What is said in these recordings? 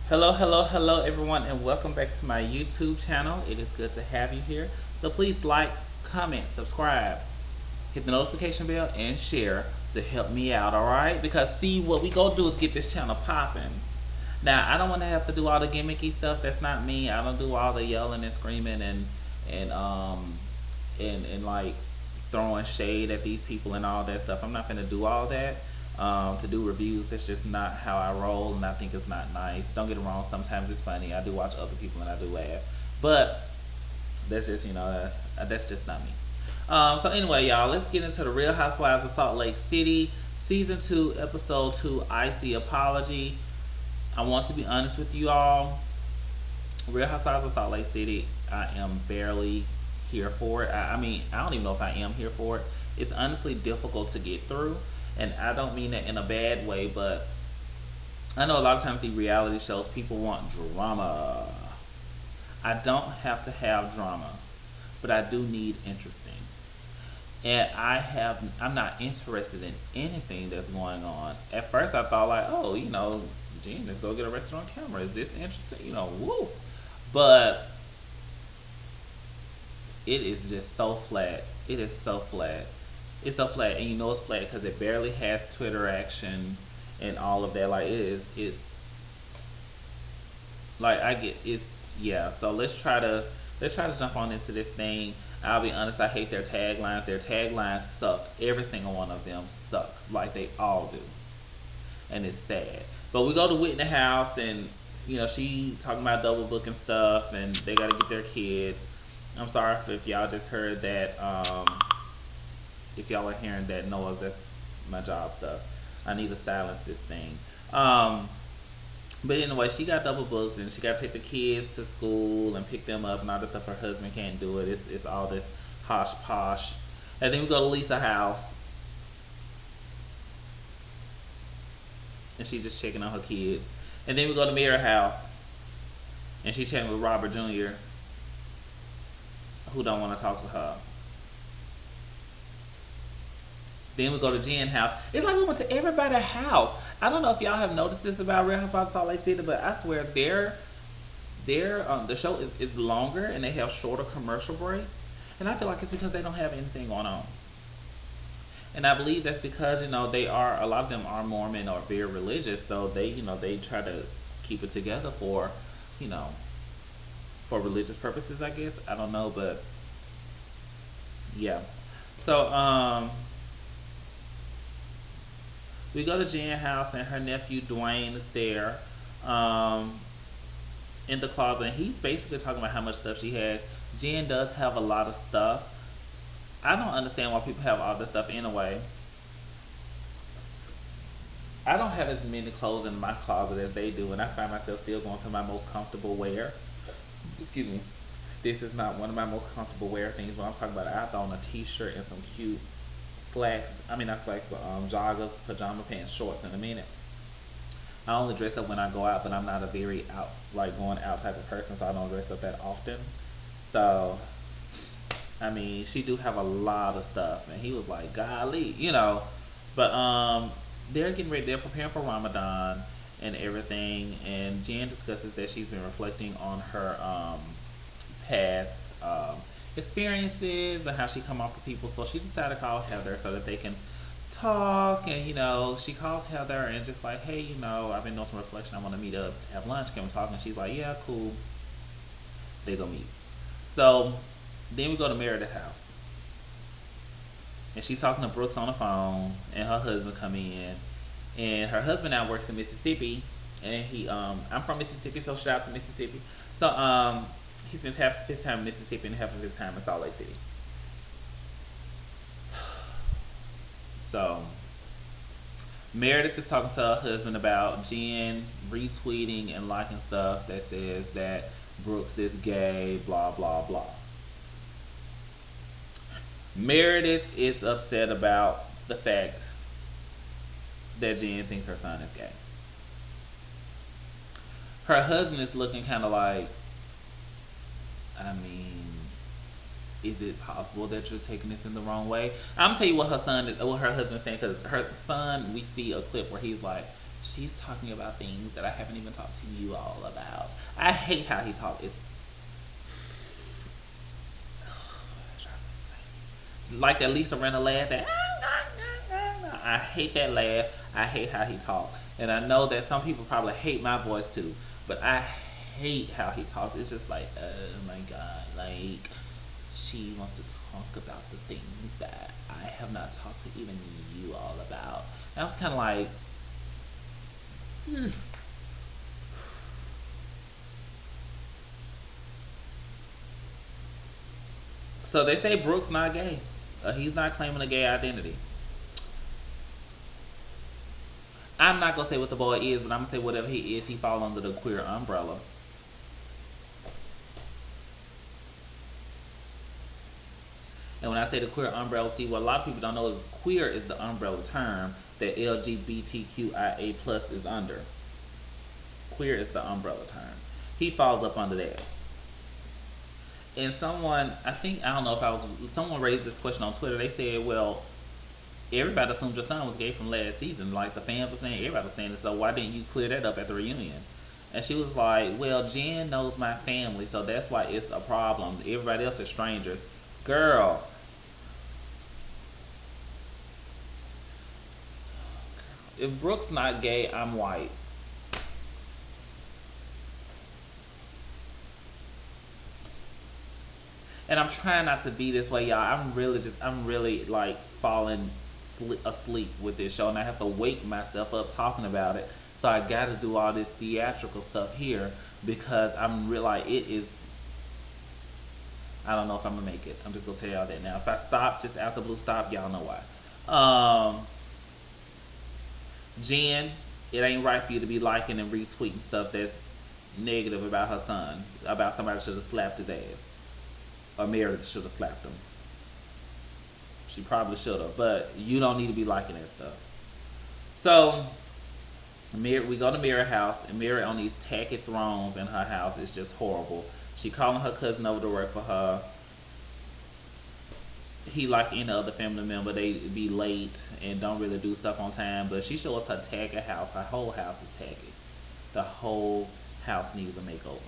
Hello, hello, hello, everyone, and welcome back to my YouTube channel. It is good to have you here. So please like, comment, subscribe, hit the notification bell, and share to help me out, alright? Because see, what we gonna do is get this channel popping. Now, I don't want to have to do all the gimmicky stuff. That's not me. I don't do all the yelling and screaming and um and like throwing shade at these people and all that stuff. I'm not gonna do all that. To do reviews, that's just not how I roll, and I think it's not nice. Don't get it wrong. Sometimes it's funny. I do watch other people and I do laugh, but that's just that's just not me. So anyway, y'all, let's get into the Real Housewives of Salt Lake City, season 2, episode 2, Icy Apology. I want to be honest with you all. Real Housewives of Salt Lake City, I am barely here for it. I mean, I don't even know if I am here for it. It's honestly difficult to get through, and I don't mean that in a bad way, but I know a lot of times the reality shows people want drama. I don't have to have drama, but I do need interesting. And I'm not interested in anything that's going on. At first I thought like, oh, Gene, let's go get a restaurant camera. Is this interesting? Woo. But it is just so flat. It is so flat. It's so flat, and it's flat because it barely has Twitter action and all of that. Like it's like I get it's yeah. So let's try to jump on into this thing. I'll be honest, I hate their taglines. Their taglines suck. Every single one of them suck, like they all do, and it's sad. But we go to Whitney house, and she talking about double booking stuff, and they got to get their kids. I'm sorry if y'all just heard that. If y'all are hearing that noise, that's my job stuff. I need to silence this thing. But anyway, she got double booked, and she got to take the kids to school and pick them up and all this stuff. Her husband can't do it. It's all this hosh posh. And then we go to Lisa's house, and she's just checking on her kids. And then we go to Mary's house, and she's chatting with Robert Jr., who don't want to talk to her. Then we go to Jen's house. It's like we went to everybody's house. I don't know if y'all have noticed this about Real Housewives of Salt Lake City, but I swear the show is longer, and they have shorter commercial breaks. And I feel like it's because they don't have anything going on. And I believe that's because they are, a lot of them are Mormon or very religious, so they try to keep it together for you know for religious purposes, I guess. I don't know, but yeah. So we go to Jen's house, and her nephew Dwayne is there, um, in the closet, and he's basically talking about how much stuff she has. Jen does have a lot of stuff. I don't understand why people have all this stuff anyway. I don't have as many clothes in my closet as they do, and I find myself still going to my most comfortable wear. Excuse me. This is not one of my most comfortable wear things. When I'm talking about it, I throw on a t-shirt and some cute slacks. I mean, not slacks, but joggers, pajama pants, shorts in a minute. I only dress up when I go out, but I'm not a very out, like going out type of person, so I don't dress up that often. So, I mean, she do have a lot of stuff, and he was like, golly. But they're getting ready. They're preparing for Ramadan and everything, and Jen discusses that she's been reflecting on her past experiences and how she come off to people. So she decided to call Heather so that they can talk. And she calls Heather and just like, hey, I've been doing some reflection. I want to meet up, have lunch. Can we talk? And she's like, yeah, cool. They go meet. So then we go to Meredith's house, and she's talking to Brooks on the phone, and her husband come in, and her husband now works in Mississippi, and I'm from Mississippi, so shout out to Mississippi. So he spends half of his time in Mississippi and half of his time in Salt Lake City. So Meredith is talking to her husband about Jen retweeting and liking stuff that says that Brooks is gay, blah blah blah. Meredith is upset about the fact that Jen thinks her son is gay. Her husband is looking kind of like, I mean, is it possible that you're taking this in the wrong way? I'm gonna tell you what her husband's saying, because her son, we see a clip where he's like, She's talking about things that I haven't even talked to you all about. I hate how he talks. It's like that Lisa Rinna laugh. That I hate that laugh. I hate how he talks, and I know that some people probably hate my voice too. But I hate how he talks. It's just like, oh my god, like she wants to talk about the things that I have not talked to even you all about. And I was kind of like, so they say Brooks not gay. He's not claiming a gay identity. I'm not gonna say what the boy is, but I'm gonna say whatever he is, he fall under the queer umbrella. And when I say the queer umbrella, see what a lot of people don't know is queer is the umbrella term that LGBTQIA plus is under. Queer is the umbrella term. He falls up under that. And someone, I don't know if I was, someone raised this question on Twitter. They said, well, everybody assumed your son was gay from last season. Like the fans were saying, everybody was saying it. So why didn't you clear that up at the reunion? And she was like, well, Jen knows my family, so that's why it's a problem. Everybody else is strangers. Girl. If Brooke's not gay, I'm white. And I'm trying not to be this way, y'all. I'm really like falling asleep with this show, and I have to wake myself up talking about it. So I got to do all this theatrical stuff here because I'm real like it is. I don't know if I'm gonna make it. I'm just gonna tell y'all that now. If I stop just after blue stop, y'all know why. Jen, it ain't right for you to be liking and retweeting stuff that's negative about her son, about somebody should have slapped his ass. Or Meredith should have slapped him. She probably should have, but you don't need to be liking that stuff. So, we go to Mary house, and Mary on these tacky thrones in her house is just horrible. She calling her cousin over to work for her. He, like any other family member, they be late and don't really do stuff on time, but she shows her tacky house. Her whole house is tacky. The whole house needs a makeover.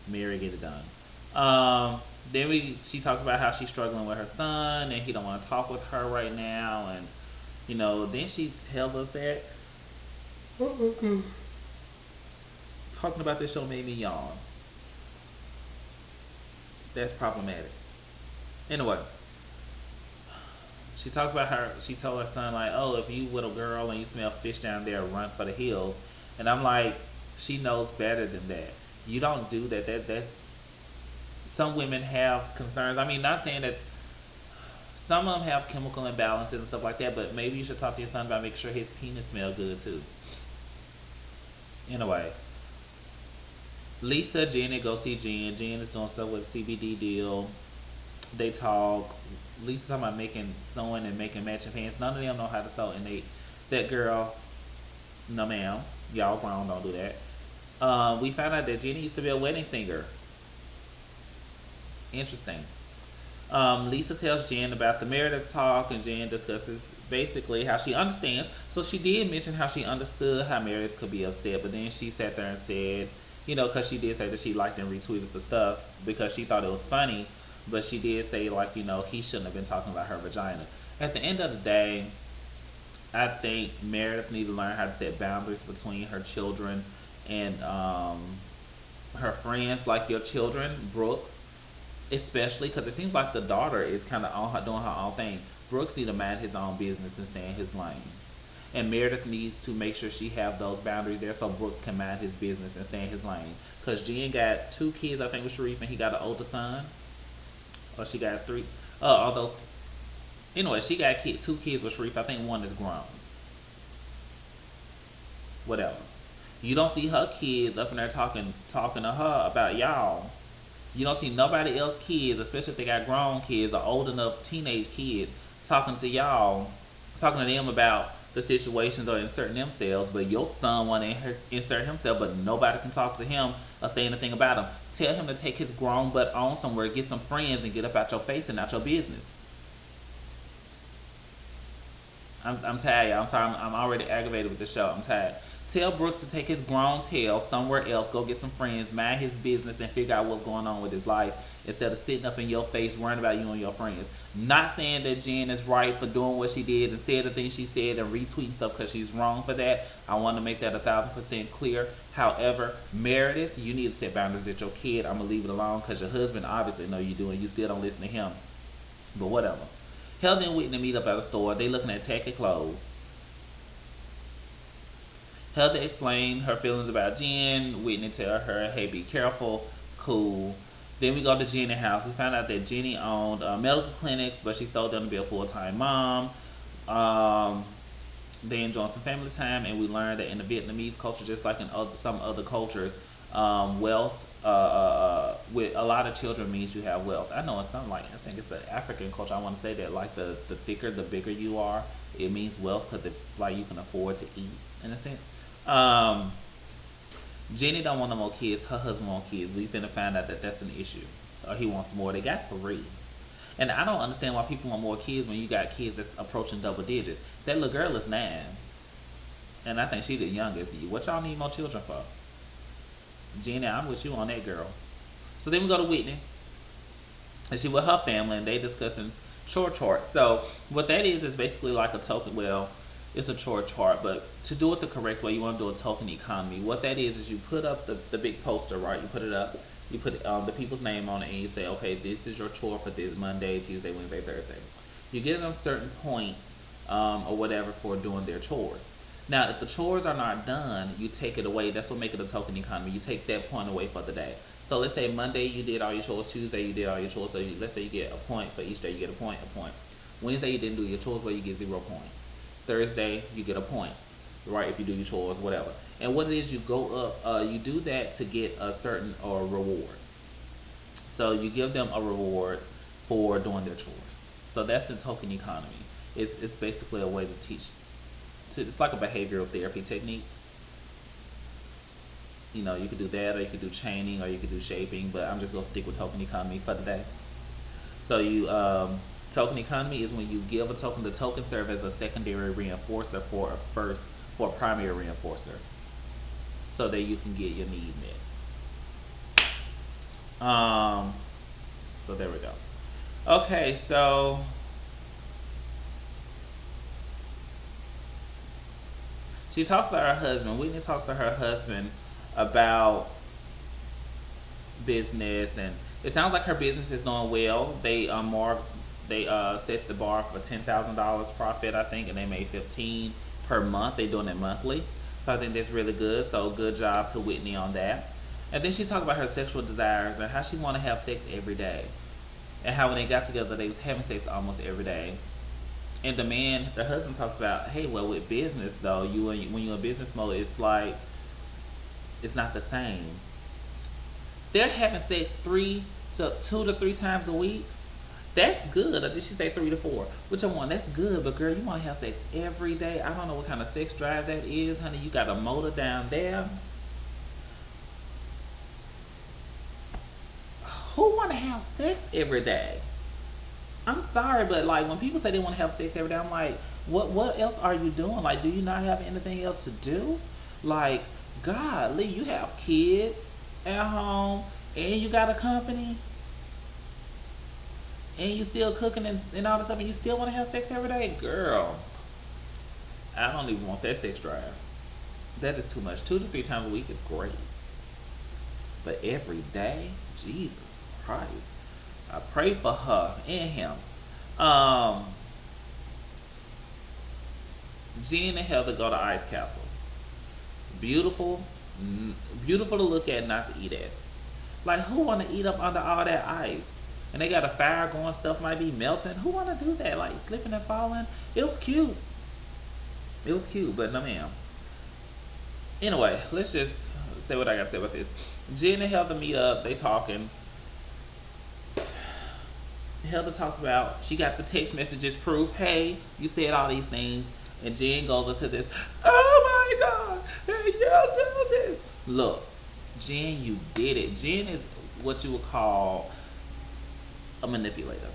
Mary get it done. Then she talks about how she's struggling with her son and he don't want to talk with her right now, and then she tells us that talking about this show made me yawn. That's problematic. Anyway, she talks about she told her son like, oh, if you with a girl and you smell fish down there, run for the hills. And I'm like, she knows better than that. You don't do that. That's some women have concerns. I mean, not saying that some of them have chemical imbalances and stuff like that, but maybe you should talk to your son about making sure his penis smells good too. Anyway, Lisa, Jenny go see Jen. Jen is doing stuff with a CBD deal. They talk. Lisa's talking about sewing and making matching pants. None of them know how to sew, and that girl, no ma'am, y'all grown, don't do that. We found out that Jenny used to be a wedding singer. Interesting. Lisa tells Jen about the Meredith talk, and Jen discusses basically how she understands. So she did mention how she understood how Meredith could be upset, but then she sat there and said, because she did say that she liked and retweeted the stuff because she thought it was funny, but she did say he shouldn't have been talking about her vagina. At the end of the day, I think Meredith needs to learn how to set boundaries between her children and her friends, like your children, Brooks. Especially because it seems like the daughter is kind of doing her own thing. Brooks need to mind his own business and stay in his lane. And Meredith needs to make sure she have those boundaries there so Brooks can mind his business and stay in his lane. Because Jen got 2 kids, I think, with Sharif, and he got an older son. Or she got 3. Anyway, she got 2 kids with Sharif. I think one is grown. Whatever. You don't see her kids up in there talking to her about y'all. You don't see nobody else kids, especially if they got grown kids or old enough teenage kids, talking to y'all, talking to them about the situations or inserting themselves. But your son want to insert himself, but nobody can talk to him or say anything about him. Tell him to take his grown butt on somewhere, get some friends, and get up out your face and out your business. I'm tired. I'm sorry. I'm already aggravated with the show. I'm tired. Tell Brooks to take his grown tail somewhere else, go get some friends, mind his business, and figure out what's going on with his life instead of sitting up in your face worrying about you and your friends. Not saying that Jen is right for doing what she did and said the things she said and retweeting stuff because she's wrong for that. I want to make that 1,000% clear. However, Meredith, you need to set boundaries with your kid. I'm going to leave it alone because your husband obviously know you do and you still don't listen to him. But whatever. Heather and Whitney meet up at a store. They looking at tacky clothes. Heather explained her feelings about Jen. Whitney tell her, hey, be careful. Cool. Then we go to Jenny's house. We found out that Jenny owned medical clinics, but she sold them to be a full-time mom. They enjoyed some family time, and we learned that in the Vietnamese culture, just like in some other cultures, wealth with a lot of children means you have wealth. I know in some, like, I think it's the African culture, I want to say that, like, the thicker, the bigger you are, it means wealth because it's like you can afford to eat, in a sense. Jenny don't want no more kids. Her husband wants kids. We finna find out that that's an issue. He wants more. They got 3. And I don't understand why people want more kids when you got kids that's approaching double digits. That little girl is 9. And I think she's the youngest. What y'all need more children for? Jenny, I'm with you on that, girl. So then we go to Whitney. And she with her family, and they discussing chore chart. So what that is basically like a token. Well, it's a chore chart, but to do it the correct way, you want to do a token economy. What that is you put up the big poster, right? You put it up, you put the people's name on it, and you say, okay, this is your chore for this Monday, Tuesday, Wednesday, Thursday. You give them certain points or whatever for doing their chores. Now, if the chores are not done, you take it away. That's what makes it a token economy. You take that point away for the day. So let's say Monday you did all your chores, Tuesday you did all your chores. So let's say you get a point for each day. You get a point, a point. Wednesday you didn't do your chores, well, you get 0 points. Thursday you get a point, right? If you do your chores, whatever. And what it is, you go up. You do that to get a certain reward. So you give them a reward for doing their chores. So that's the token economy. It's basically a way to teach. It's like a behavioral therapy technique. You know, you could do that, or you could do chaining, or you could do shaping. But I'm just gonna stick with token economy for today. So you token economy is when you give a token. The token serve as a secondary reinforcer for a primary reinforcer, so that you can get your need met. So there we go. Okay, so she talks to her husband. Whitney talks to her husband about business, and it sounds like her business is doing well. They set the bar for $10,000 profit, I think, and they made $15,000 per month. They're doing it monthly, so I think that's really good. So good job to Whitney on that. And then she talked about her sexual desires and how she want to have sex every day, and how when they got together they was having sex almost every day. And the husband talks about, hey, well, with business though, when you're in business mode, it's like it's not the same. They're having sex 2 to 3 times a week. That's good. Or did she say 3 to 4? Whichever one. That's good. But girl, you want to have sex every day. I don't know what kind of sex drive that is, honey. You got a motor down there. Who want to have sex every day? I'm sorry, but like when people say they want to have sex every day, I'm like, what else are you doing? Like, do you not have anything else to do? Like, golly, you have kids at home and you got a company and you still cooking and all this stuff, and you still want to have sex every day? Girl, I don't even want that sex drive. That's just too much. 2 to 3 times a week is great, but every day, Jesus Christ. I pray for her and him. Jen and Heather go to Ice Castle. Beautiful to look at, not to eat at. Like, who want to eat up under all that ice? And they got a fire going, stuff might be melting. Who want to do that? Like, slipping and falling? It was cute. But no ma'am. Anyway, let's just say what I gotta say about this. Jen and Heather meet up. They talking. Heather talks about she got the text messages proof. Hey, you said all these things. And Jen goes into this, oh my God, hey, y'all do this. Look, Jen, you did it. Jen is what you would call a manipulator.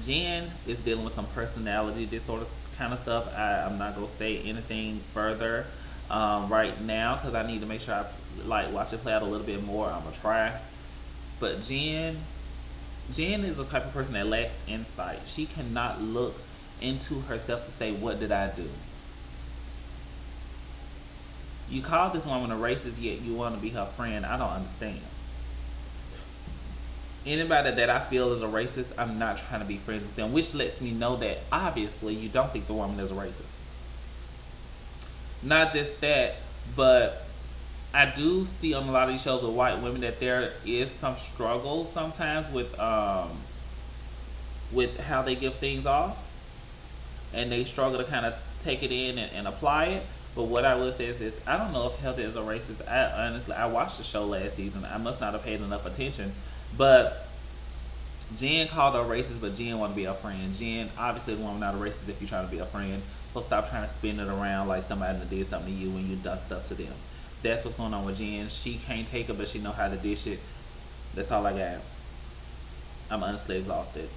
Jen is dealing with some personality disorder kind of stuff. I'm not gonna say anything further right now because I need to make sure I like watch it play out a little bit more. I'm gonna try, but Jen is the type of person that lacks insight. She cannot look into herself to say, what did I do? You call this woman a racist, yet you want to be her friend. I don't understand. Anybody that I feel is a racist, I'm not trying to be friends with them, which lets me know that obviously you don't think the woman is a racist. Not just that, but I do see on a lot of these shows with white women that there is some struggle sometimes with how they give things off, and they struggle to kind of take it in and apply it. But what I will say is I don't know if Heather is a racist. I honestly, I watched the show last season. I must not have paid enough attention. But Jen called her a racist, but Jen want to be a friend. Jen, obviously, the woman not a racist if you're trying to be a friend. So stop trying to spin it around like somebody that did something to you when you done stuff to them. That's what's going on with Jen. She can't take it, but she know how to dish it. That's all I got. I'm honestly exhausted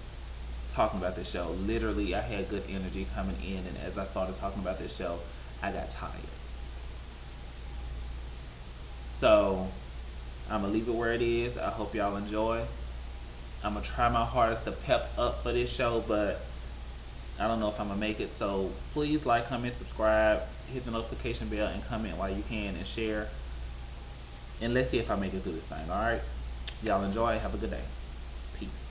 talking about this show. Literally, I had good energy coming in, and as I started talking about this show, I got tired. So I'm gonna leave it where it is. I hope y'all enjoy. I'm gonna try my hardest to pep up for this show, but I don't know if I'm gonna make it. So please like, comment, subscribe, hit the notification bell, and comment while you can, and share. And let's see if I make it through this thing. All right, y'all enjoy. Have a good day. Peace.